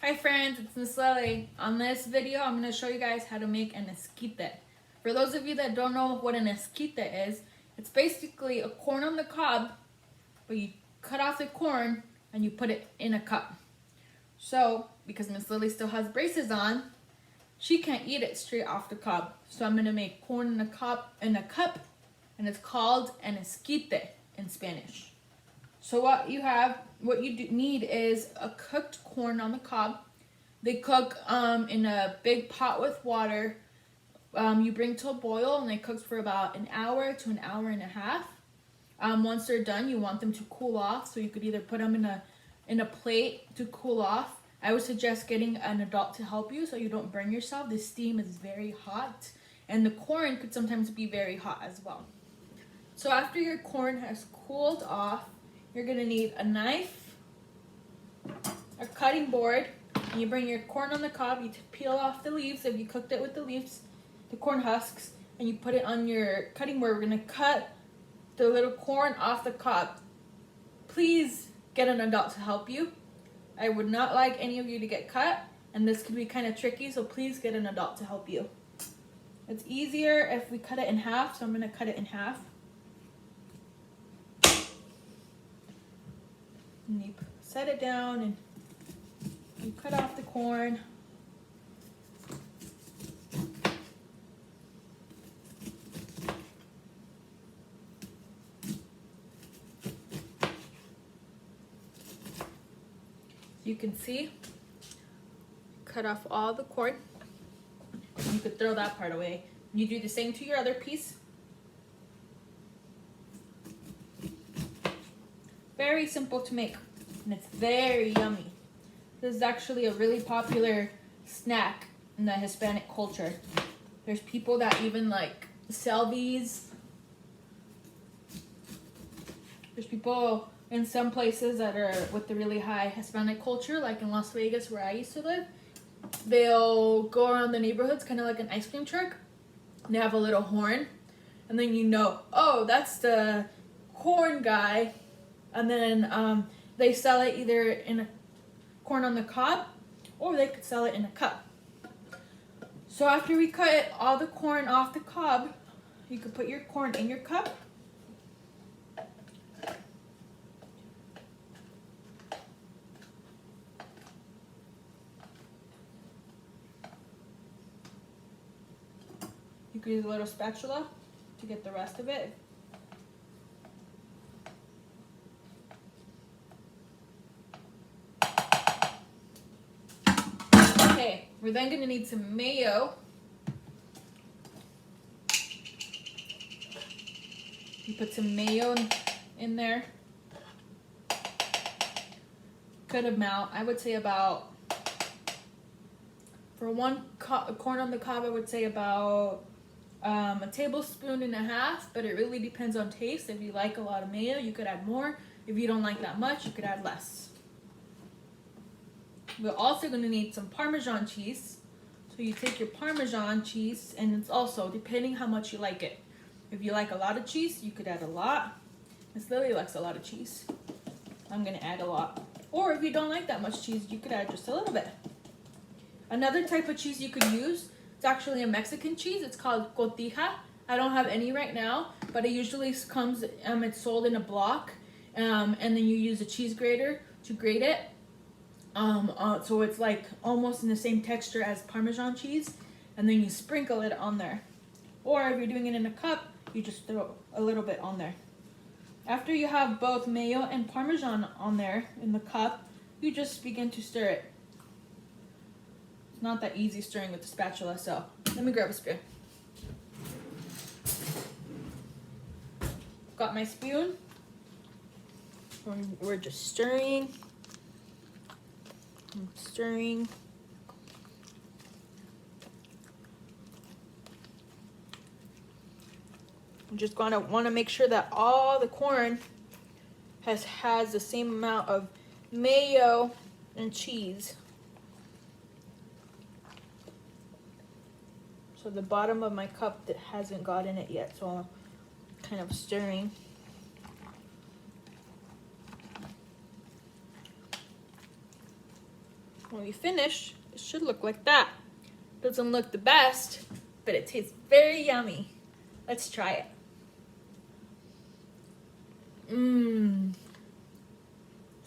Hi friends, it's Miss Lily. On this video, I'm going to show you guys how to make an esquite. For those of you that don't know what an esquite is, it's basically a corn on the cob, but you cut off the corn and you put it in a cup. So, because Miss Lily still has braces on, she can't eat it straight off the cob. So I'm going to make corn in a cup, and it's called an esquite in Spanish. So what you need is a cooked corn on the cob. They cook in a big pot with water. You bring to a boil, and they cook for about an hour to an hour and a half. Once they're done, you want them to cool off. So you could either put them in a plate to cool off. I would suggest getting an adult to help you so you don't burn yourself. The steam is very hot, and the corn could sometimes be very hot as well. So after your corn has cooled off, you're gonna need a knife, a cutting board, and you bring your corn on the cob. You peel off the leaves if you cooked it with the leaves, the corn husks, and you put it on your cutting board. We're gonna cut the little corn off the cob. Please get an adult to help you. I would not like any of you to get cut, and this could be kind of tricky, so please get an adult to help you. It's easier if we cut it in half, so I'm gonna cut it in half. And you set it down and you cut off the corn. You can see, cut off all the corn. You could throw that part away. You do the same to your other piece. Very simple to make, and it's very yummy. This is actually a really popular snack in the Hispanic culture. There's people that even like sell these. There's people in some places that are with the really high Hispanic culture, like in Las Vegas where I used to live. They'll go around the neighborhoods kind of like an ice cream truck. And they have a little horn, and then you know, oh, that's the corn guy. And then they sell it either in a corn on the cob, or they could sell it in a cup. So after we cut all the corn off the cob, you could put your corn in your cup. You could use a little spatula to get the rest of it. Okay, we're then going to need some mayo. You put some mayo in there. Good amount. I would say about, for one corn on the cob, I would say about a tablespoon and a half, but it really depends on taste. If you like a lot of mayo, you could add more. If you don't like that much, you could add less. We're also going to need some Parmesan cheese. So you take your Parmesan cheese, and it's also depending how much you like it. If you like a lot of cheese, you could add a lot. Miss Lily likes a lot of cheese. I'm going to add a lot. Or if you don't like that much cheese, you could add just a little bit. Another type of cheese you could use, it's actually a Mexican cheese. It's called cotija. I don't have any right now, but it usually comes, it's sold in a block, and then you use a cheese grater to grate it. So it's like almost in the same texture as Parmesan cheese, and then you sprinkle it on there. Or if you're doing it in a cup, you just throw a little bit on there. After you have both mayo and Parmesan on there in the cup, you just begin to stir it. It's not that easy stirring with the spatula, so let me grab a spoon. Got my spoon. We're just stirring. I'm stirring. I'm just gonna want to make sure that all the corn has the same amount of mayo and cheese. So the bottom of my cup that hasn't got in it yet, so I'm kind of stirring. when we finish, it should look like that. Doesn't look the best, but it tastes very yummy. Let's try it. Mmm.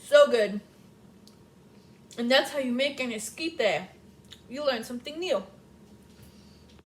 So good. And that's how you make an esquite. You learned something new.